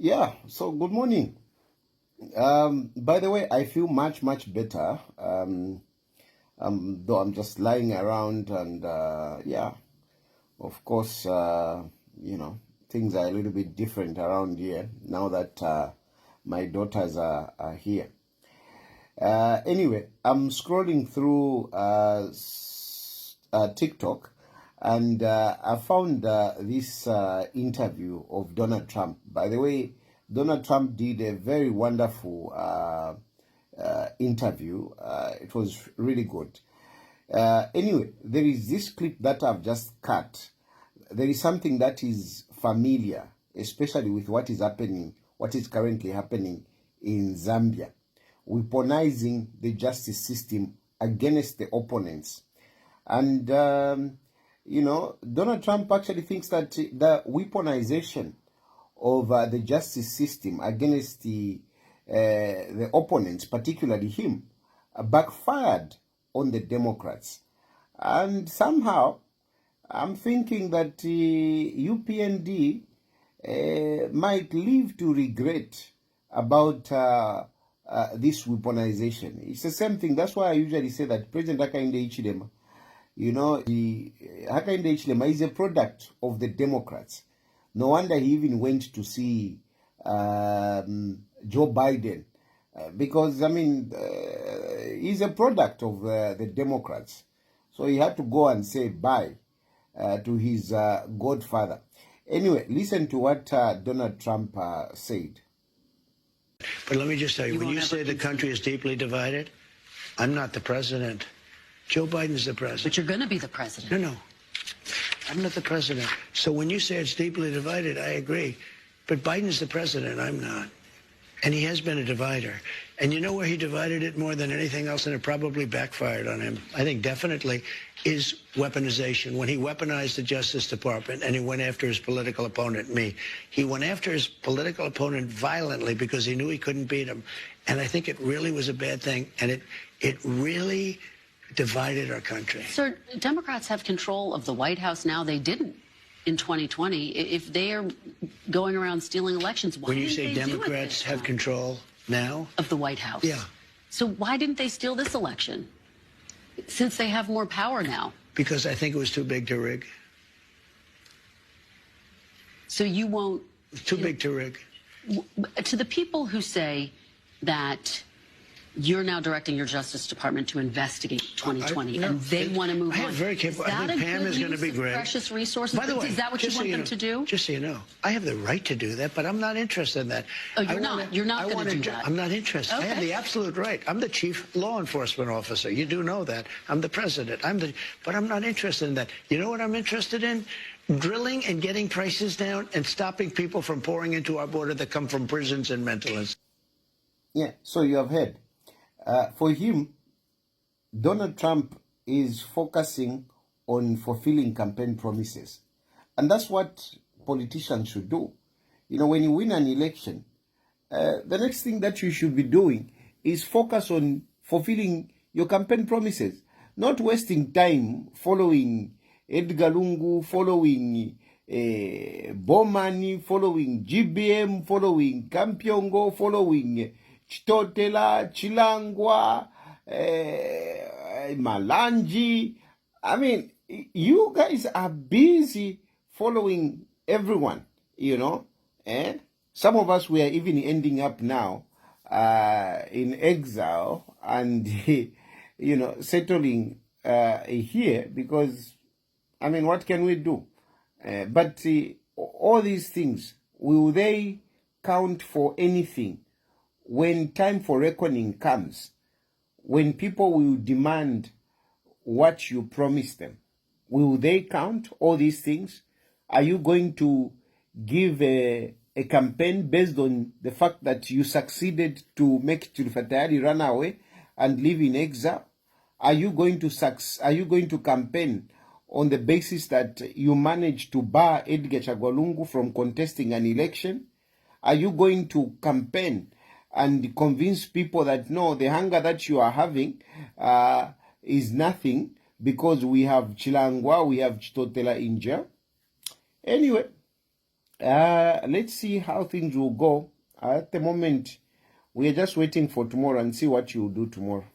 Yeah, so good morning. By the way, I feel much better. Though I'm just lying around and yeah, of course, things are a little bit different around here now that my daughters are here. Anyway, I'm scrolling through TikTok and I found this interview of Donald Trump. By the way, Donald Trump did a very wonderful interview. It was really good. Anyway, there is this clip that I've just cut. There is something that is familiar, especially with what is currently happening in Zambia, weaponizing the justice system against the opponents. And, Donald Trump actually thinks that the weaponization of the justice system against the opponents, particularly him, backfired on the Democrats. And somehow, I'm thinking that UPND might live to regret about this weaponization. It's the same thing. That's why I usually say that President Hakainde Hichilema, Hakainde Hichilema is a product of the Democrats. No wonder he even went to see Joe Biden, because, he's a product of the Democrats. So he had to go and say bye to his godfather. Anyway, listen to what Donald Trump said. But let me just tell you, when you say the country is deeply divided, I'm not the president. Joe Biden's the president. But you're going to be the president. No. I'm not the president. So when you say it's deeply divided, I agree. But Biden's the president, I'm not. And he has been a divider. And you know where he divided it more than anything else, and it probably backfired on him, I think definitely, is weaponization. When he weaponized the Justice Department and he went after his political opponent, me. He went after his political opponent violently because he knew he couldn't beat him. And I think it really was a bad thing. And it really divided our country. Sir, Democrats have control of the White House now. They didn't in 2020. If they are going around stealing elections, why when you didn't say they Democrats do it have control now of the White House? Yeah. So why didn't they steal this election? Since they have more power now. Because I think it was too big to rig. So you won't. Too big to rig. To the people who say that you're now directing your Justice Department to investigate 2020, and they want to move on. Very capable. I think Pam is going to be great. Precious resources. By the way, is that what you want them to do? Just so you know, I have the right to do that, but I'm not interested in that. Oh, you're not. You're not going to do that. I'm not interested. Okay. I have the absolute right. I'm the chief law enforcement officer. You do know that. I'm the president. But I'm not interested in that. You know what I'm interested in? Drilling and getting prices down and stopping people from pouring into our border that come from prisons and mental institutions. Yeah. So you have heard. For him, Donald Trump is focusing on fulfilling campaign promises. And that's what politicians should do. When you win an election, the next thing that you should be doing is focus on fulfilling your campaign promises, not wasting time following Edgar Lungu, following Bomani, following GBM, following Kampiongo, following Chitotela, Chilangwa, Malanji. You guys are busy following everyone, Some of us were even ending up now in exile and, settling here because, what can we do? But all these things, will they count for anything? When time for reckoning comes, when people will demand what you promised them, will they count all these things? Are you going to give a campaign based on the fact that you succeeded to make Chilufya run away and live in exile? Are you going to campaign on the basis that you managed to bar Edgar Chagwalungu from contesting an election? Are you going to campaign and convince people that no, the hunger that you are having is nothing because we have Chilangwa, we have Chitotela in jail? Anyway, Let's see how things will go. At the moment, we are just waiting for tomorrow and see what you will do tomorrow.